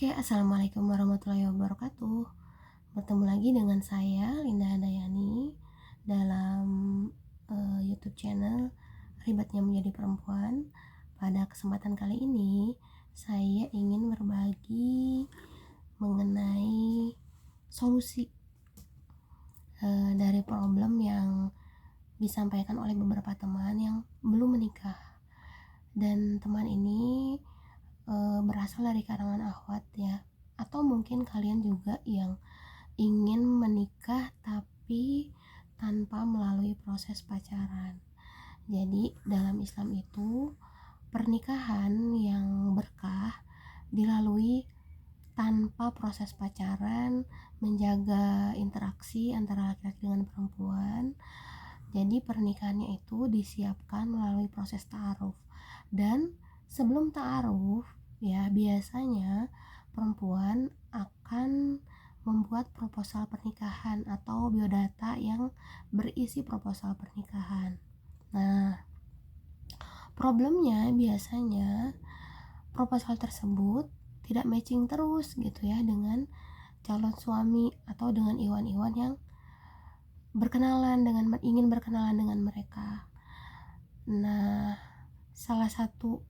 Oke, assalamualaikum warahmatullahi wabarakatuh. Bertemu lagi dengan saya Linda Handayani dalam YouTube channel Ribatnya Menjadi Perempuan. Pada kesempatan kali ini saya ingin berbagi mengenai solusi dari problem yang disampaikan oleh beberapa teman yang belum menikah. Dan teman ini berasal dari kalangan akhwat ya, atau mungkin kalian juga yang ingin menikah tapi tanpa melalui proses pacaran. Jadi dalam Islam itu pernikahan yang berkah dilalui tanpa proses pacaran, menjaga interaksi antara laki-laki dengan perempuan. Jadi pernikahannya itu disiapkan melalui proses ta'aruf. Dan sebelum ta'aruf ya, biasanya perempuan akan membuat proposal pernikahan atau biodata yang berisi proposal pernikahan. Nah, problemnya biasanya proposal tersebut tidak matching terus gitu ya dengan calon suami atau dengan iwan-iwan yang ingin berkenalan dengan mereka. Nah, salah satu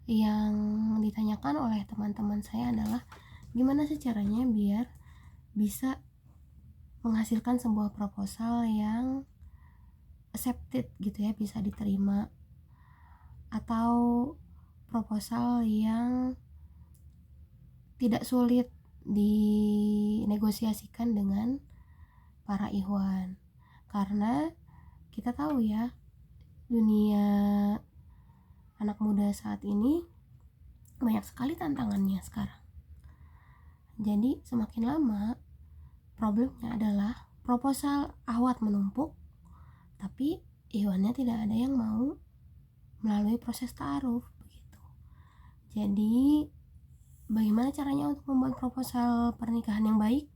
yang ditanyakan oleh teman-teman saya adalah gimana sih caranya biar bisa menghasilkan sebuah proposal yang accepted gitu ya, bisa diterima, atau proposal yang tidak sulit dinegosiasikan dengan para ikhwan. Karena kita tahu ya, dunia anak muda saat ini banyak sekali tantangannya sekarang. Jadi semakin lama problemnya adalah proposal akhwat menumpuk, tapi ikhwannya tidak ada yang mau melalui proses ta'aruf begitu. Jadi bagaimana caranya untuk membuat proposal pernikahan yang baik?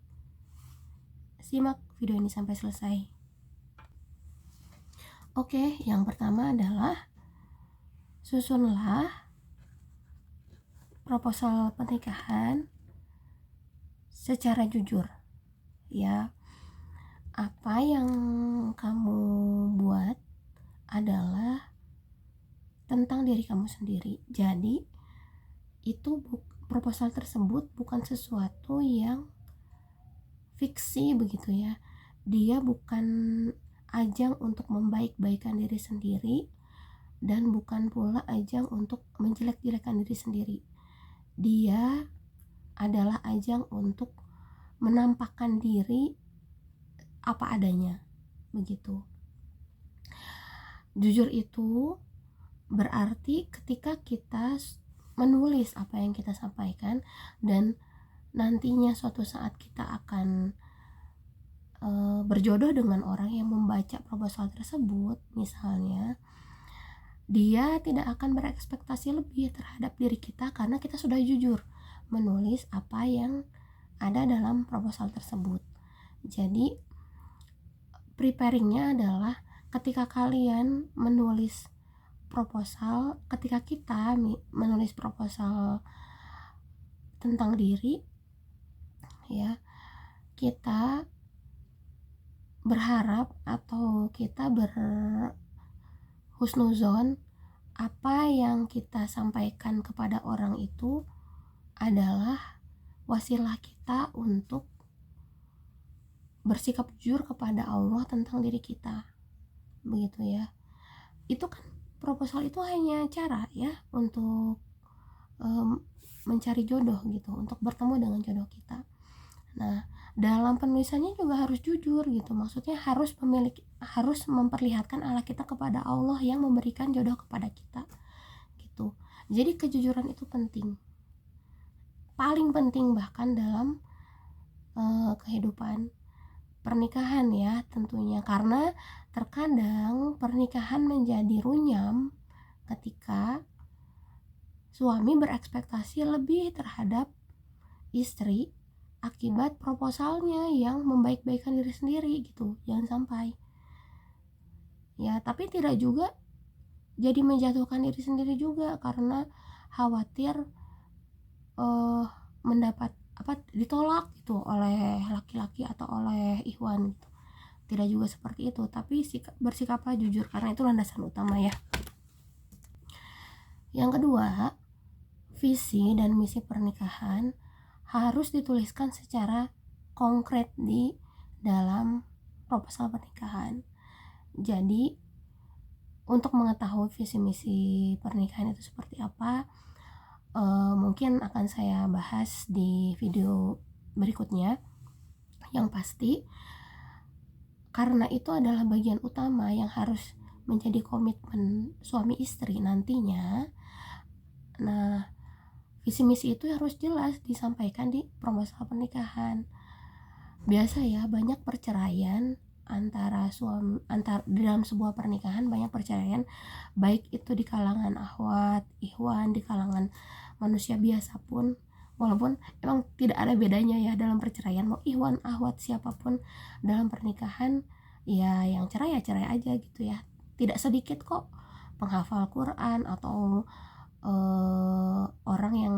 Simak video ini sampai selesai. Oke, yang pertama adalah susunlah proposal pernikahan secara jujur ya. Apa yang kamu buat adalah tentang diri kamu sendiri. Jadi itu proposal tersebut bukan sesuatu yang fiksi begitu ya. Dia bukan ajang untuk membaik-baikan diri sendiri, dan bukan pula ajang untuk menjelek-jelekan diri sendiri. Dia adalah ajang untuk menampakkan diri apa adanya begitu. Jujur itu berarti ketika kita menulis apa yang kita sampaikan, dan nantinya suatu saat kita akan berjodoh dengan orang yang membaca proposal tersebut, misalnya dia tidak akan berekspektasi lebih terhadap diri kita karena kita sudah jujur menulis apa yang ada dalam proposal tersebut. Jadi preparingnya adalah ketika kalian menulis proposal, ketika kita menulis proposal tentang diri ya, kita berharap atau kita berhusnuzon apa yang kita sampaikan kepada orang itu adalah wasilah kita untuk bersikap jujur kepada Allah tentang diri kita begitu ya. Itu kan proposal itu hanya cara ya untuk mencari jodoh gitu, untuk bertemu dengan jodoh kita. Nah, dalam penulisannya juga harus jujur gitu, maksudnya harus memperlihatkan Allah kita kepada Allah yang memberikan jodoh kepada kita gitu. Jadi kejujuran itu penting, paling penting bahkan dalam kehidupan pernikahan ya tentunya, karena terkadang pernikahan menjadi runyam ketika suami berekspektasi lebih terhadap istri akibat proposalnya yang membaik-baikkan diri sendiri gitu. Jangan sampai ya, tapi tidak juga jadi menjatuhkan diri sendiri juga karena khawatir mendapat ditolak gitu oleh laki-laki atau oleh ikhwan gitu. Tidak juga seperti itu, tapi bersikaplah jujur karena itu landasan utama ya. Yang kedua, visi dan misi pernikahan harus dituliskan secara konkret di dalam proposal pernikahan. Jadi untuk mengetahui visi misi pernikahan itu seperti apa, mungkin akan saya bahas di video berikutnya. Yang pasti, karena itu adalah bagian utama yang harus menjadi komitmen suami istri nantinya. Nah, visi misi itu harus jelas disampaikan di proposal pernikahan. Biasa ya, banyak perceraian di dalam sebuah pernikahan, banyak perceraian, baik itu di kalangan akhwat, ikhwan, di kalangan manusia biasa pun, walaupun emang tidak ada bedanya ya dalam perceraian, mau ikhwan, akhwat, siapapun dalam pernikahan ya, yang cerai ya cerai aja gitu ya. Tidak sedikit kok penghafal Quran atau orang yang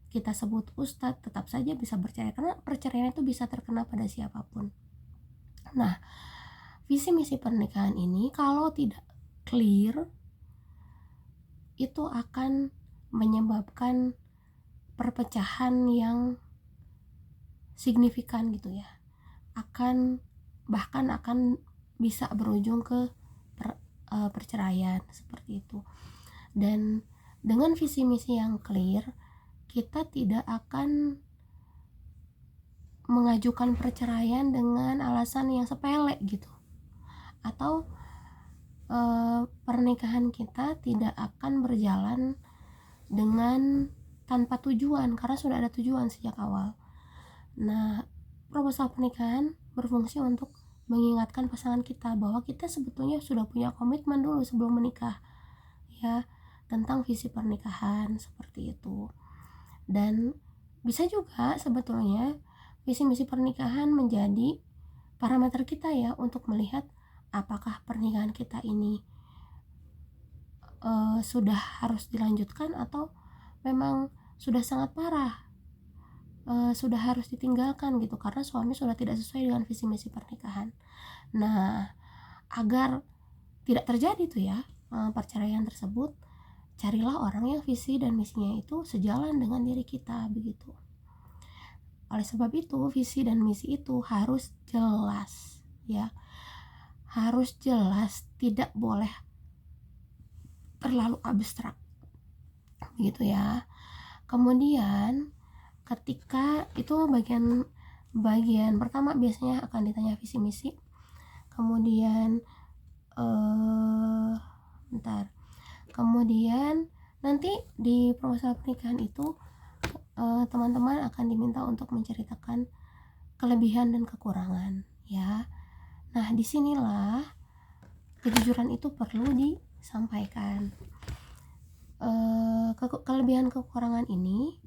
kita sebut ustadz tetap saja bisa bercerai, karena perceraian itu bisa terkena pada siapapun. Nah, visi misi pernikahan ini kalau tidak clear itu akan menyebabkan perpecahan yang signifikan gitu ya. Bahkan akan bisa berujung ke perceraian seperti itu. Dan dengan visi misi yang clear, kita tidak akan mengajukan perceraian dengan alasan yang sepele gitu, atau pernikahan kita tidak akan berjalan dengan tanpa tujuan karena sudah ada tujuan sejak awal. Nah, proposal pernikahan berfungsi untuk mengingatkan pasangan kita bahwa kita sebetulnya sudah punya komitmen dulu sebelum menikah ya, tentang visi pernikahan seperti itu. Dan bisa juga sebetulnya visi misi pernikahan menjadi parameter kita ya untuk melihat apakah pernikahan kita ini sudah harus dilanjutkan atau memang sudah sangat parah, sudah harus ditinggalkan gitu karena suami sudah tidak sesuai dengan visi misi pernikahan. Nah, agar tidak terjadi tuh ya perceraian tersebut, carilah orang yang visi dan misinya itu sejalan dengan diri kita begitu. Oleh sebab itu, visi dan misi itu harus jelas ya, harus jelas, tidak boleh terlalu abstrak begitu ya. Kemudian ketika itu bagian pertama biasanya akan ditanya visi misi, kemudian kemudian nanti di proposal pernikahan itu teman-teman akan diminta untuk menceritakan kelebihan dan kekurangan ya. Nah, disinilah kejujuran itu perlu disampaikan. Kelebihan kekurangan ini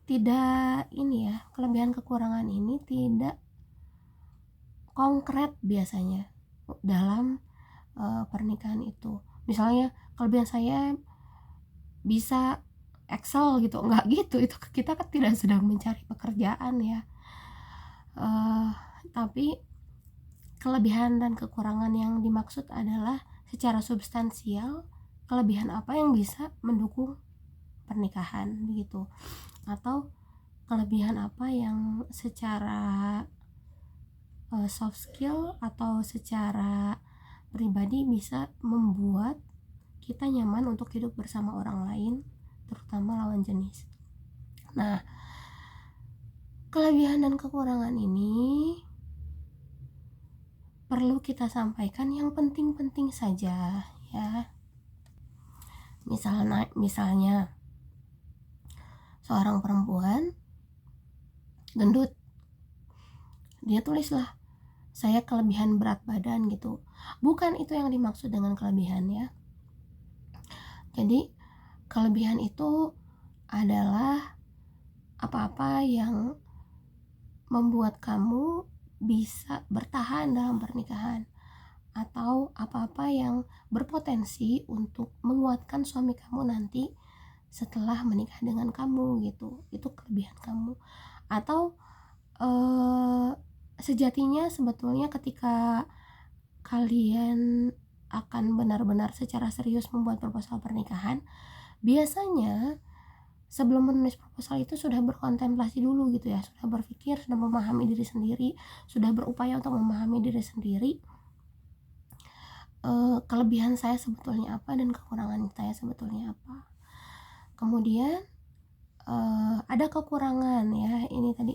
kelebihan kekurangan ini tidak konkret biasanya dalam pernikahan itu. Misalnya kelebihan saya bisa Excel gitu, enggak gitu, itu kita kan tidak sedang mencari pekerjaan ya. Tapi kelebihan dan kekurangan yang dimaksud adalah secara substansial, kelebihan apa yang bisa mendukung pernikahan begitu, atau kelebihan apa yang secara soft skill atau secara pribadi bisa membuat kita nyaman untuk hidup bersama orang lain, terutama lawan jenis. Nah, kelebihan dan kekurangan ini perlu kita sampaikan yang penting-penting saja ya. Misalnya seorang perempuan gendut, dia tulislah saya kelebihan berat badan gitu. Bukan itu yang dimaksud dengan kelebihan ya. Jadi kelebihan itu adalah apa-apa yang membuat kamu bisa bertahan dalam pernikahan, atau apa-apa yang berpotensi untuk menguatkan suami kamu nanti setelah menikah dengan kamu gitu. Itu kelebihan kamu. Atau sejatinya sebetulnya ketika kalian akan benar-benar secara serius membuat proposal pernikahan, biasanya sebelum menulis proposal itu sudah berkontemplasi dulu gitu ya, sudah berpikir, sudah memahami diri sendiri, sudah berupaya untuk memahami diri sendiri, kelebihan saya sebetulnya apa dan kekurangan saya sebetulnya apa. Kemudian ada kekurangan ya, ini tadi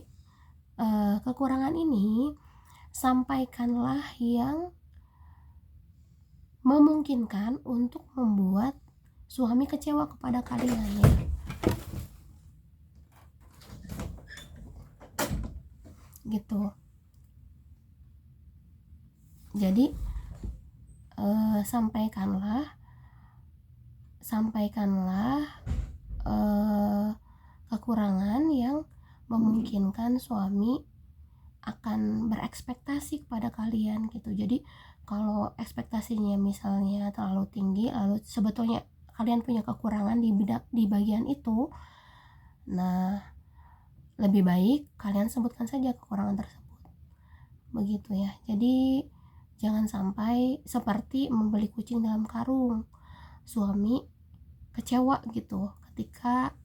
kekurangan ini sampaikanlah yang memungkinkan untuk membuat suami kecewa kepada kalian ya. Gitu. Jadi sampaikanlah kekurangan yang memungkinkan suami akan berekspektasi kepada kalian gitu. Jadi kalau ekspektasinya misalnya terlalu tinggi, lalu sebetulnya kalian punya kekurangan di bagian itu, nah lebih baik kalian sebutkan saja kekurangan tersebut. Begitu ya. Jadi jangan sampai seperti membeli kucing dalam karung. Suami kecewa gitu ketika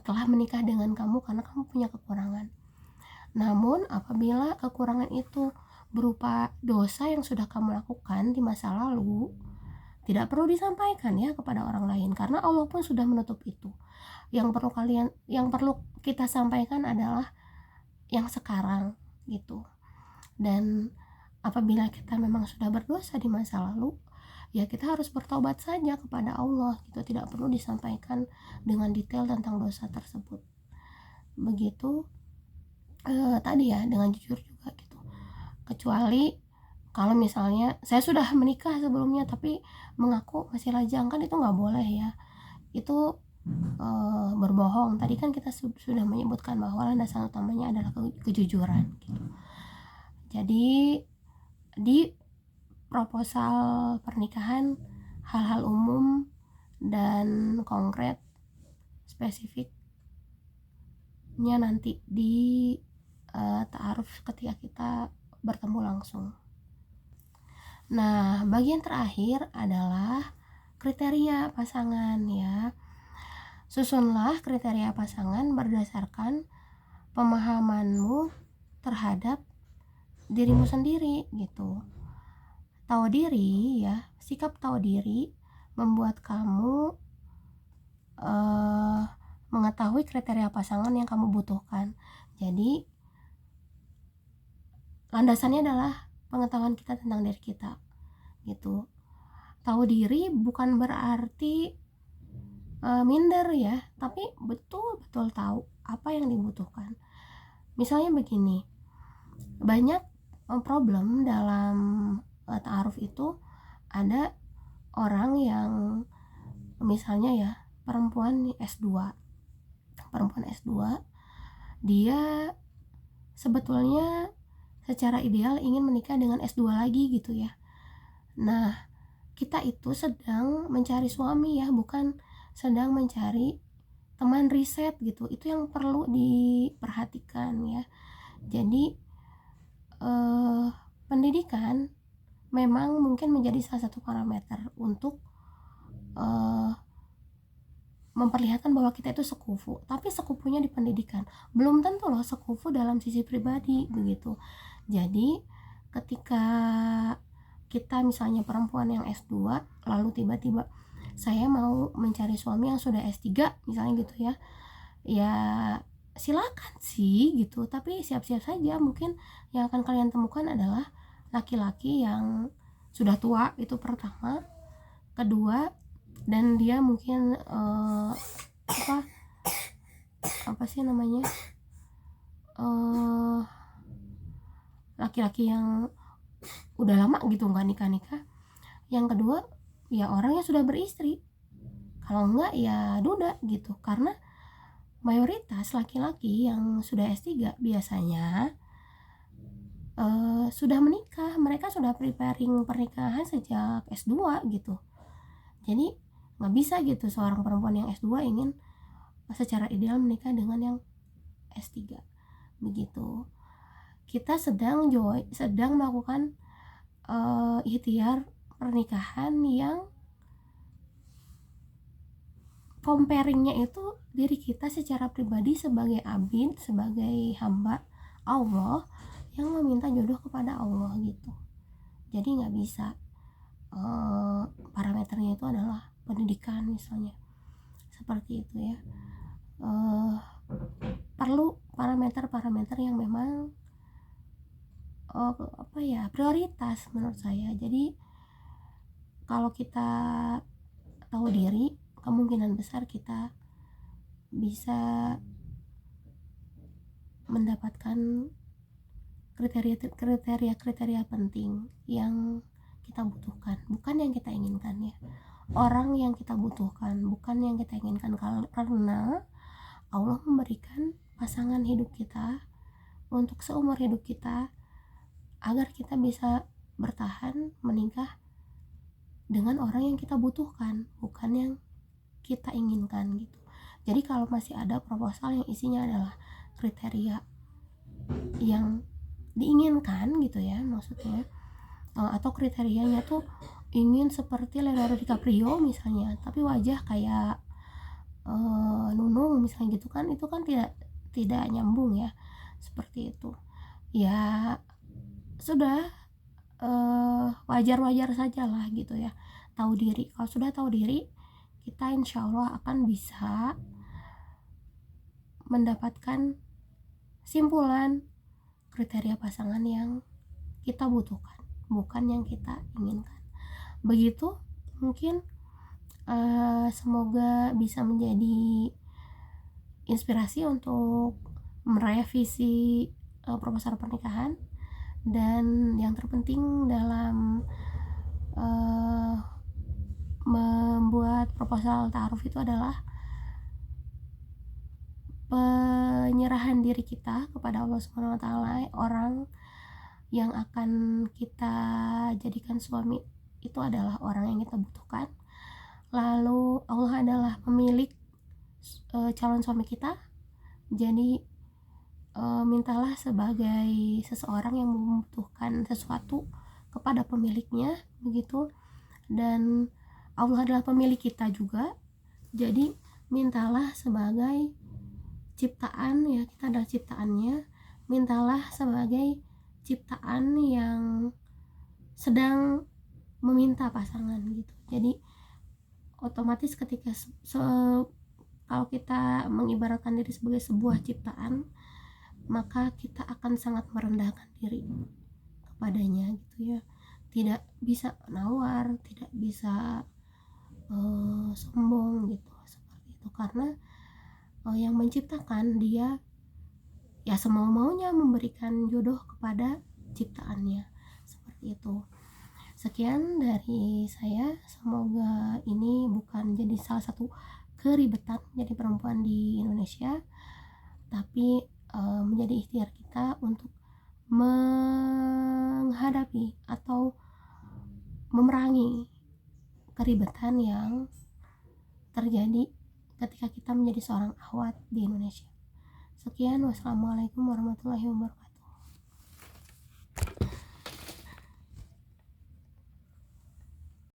telah menikah dengan kamu karena kamu punya kekurangan. Namun apabila kekurangan itu berupa dosa yang sudah kamu lakukan di masa lalu, tidak perlu disampaikan ya kepada orang lain karena Allah pun sudah menutup itu. Yang perlu kita sampaikan adalah yang sekarang gitu. Dan apabila kita memang sudah berdosa di masa lalu, ya kita harus bertobat saja kepada Allah gitu. Tidak perlu disampaikan dengan detail tentang dosa tersebut. Begitu tadi ya, dengan jujur juga gitu. Kecuali kalau misalnya saya sudah menikah sebelumnya tapi mengaku masih lajang, kan itu nggak boleh ya. Itu berbohong. Tadi kan kita sudah menyebutkan bahwa landasan utamanya adalah kejujuran gitu. Jadi di proposal pernikahan hal-hal umum dan konkret spesifiknya nanti di ta'aruf ketika kita bertemu langsung. Nah, bagian terakhir adalah kriteria pasangan ya. Susunlah kriteria pasangan berdasarkan pemahamanmu terhadap dirimu sendiri gitu. Tahu diri ya, sikap tahu diri membuat kamu mengetahui kriteria pasangan yang kamu butuhkan. Jadi landasannya adalah pengetahuan kita tentang diri kita gitu. Tahu diri bukan berarti minder ya, tapi betul-betul tahu apa yang dibutuhkan. Misalnya begini, banyak problem dalam ta'aruf itu, ada orang yang misalnya ya perempuan S2 dia sebetulnya secara ideal ingin menikah dengan S2 lagi gitu ya. Nah, kita itu sedang mencari suami ya, bukan sedang mencari teman riset gitu. Itu yang perlu diperhatikan ya. Jadi pendidikan memang mungkin menjadi salah satu parameter untuk memperlihatkan bahwa kita itu sekufu, tapi sekufunya di pendidikan. Belum tentu loh sekufu dalam sisi pribadi begitu. Jadi ketika kita misalnya perempuan yang S2 lalu tiba-tiba saya mau mencari suami yang sudah S3 misalnya gitu ya, ya silakan sih gitu, tapi siap-siap saja mungkin yang akan kalian temukan adalah laki-laki yang sudah tua, itu pertama. Kedua, dan dia mungkin apa sih namanya, laki-laki yang udah lama gitu nggak nikah. Yang kedua ya orang yang sudah beristri, kalau enggak ya duda gitu. Karena mayoritas laki-laki yang sudah S3 biasanya sudah menikah, mereka sudah preparing pernikahan sejak S2 gitu. Jadi nggak bisa gitu seorang perempuan yang S2 ingin secara ideal menikah dengan yang S3 begitu. Kita sedang melakukan ikhtiar pernikahan yang comparingnya itu diri kita secara pribadi sebagai abid, sebagai hamba Allah yang meminta jodoh kepada Allah gitu. Jadi nggak bisa parameternya itu adalah pendidikan misalnya, seperti itu ya. Perlu parameter-parameter yang memang prioritas menurut saya. Jadi kalau kita tahu diri, kemungkinan besar kita bisa mendapatkan kriteria penting yang kita butuhkan, bukan yang kita inginkan ya. Orang yang kita butuhkan, bukan yang kita inginkan, karena Allah memberikan pasangan hidup kita untuk seumur hidup kita agar kita bisa bertahan menikah dengan orang yang kita butuhkan, bukan yang kita inginkan gitu. Jadi kalau masih ada proposal yang isinya adalah kriteria yang diinginkan gitu ya, maksudnya atau kriterianya tuh ingin seperti Leonardo DiCaprio misalnya, tapi wajah kayak Nunung misalnya gitu kan, itu kan tidak nyambung ya, seperti itu ya. Sudah wajar-wajar saja lah gitu ya, tahu diri. Kalau sudah tahu diri, kita insya Allah akan bisa mendapatkan simpulan kriteria pasangan yang kita butuhkan, bukan yang kita inginkan. Begitu mungkin. Semoga bisa menjadi inspirasi untuk meraih visi proposal pernikahan. Dan yang terpenting dalam membuat proposal ta'aruf itu adalah penyerahan diri kita kepada Allah Subhanahu wa taala. Orang yang akan kita jadikan suami itu adalah orang yang kita butuhkan. Lalu Allah adalah pemilik calon suami kita. Jadi mintalah sebagai seseorang yang membutuhkan sesuatu kepada pemiliknya begitu. Dan Allah adalah pemilik kita juga. Jadi mintalah sebagai ciptaan ya, kita adalah ciptaannya. Mintalah sebagai ciptaan yang sedang meminta pasangan gitu. Jadi otomatis ketika kalau kita mengibaratkan diri sebagai sebuah ciptaan, maka kita akan sangat merendahkan diri kepadanya gitu ya. Tidak bisa nawar, tidak bisa sombong gitu, seperti itu. Karena yang menciptakan dia ya semau-maunya memberikan jodoh kepada ciptaannya, seperti itu. Sekian dari saya, semoga ini bukan jadi salah satu keribetan jadi perempuan di Indonesia, tapi menjadi ikhtiar kita untuk menghadapi atau memerangi keribetan yang terjadi ketika kita menjadi seorang akhwat di Indonesia. Sekian, wassalamualaikum warahmatullahi wabarakatuh.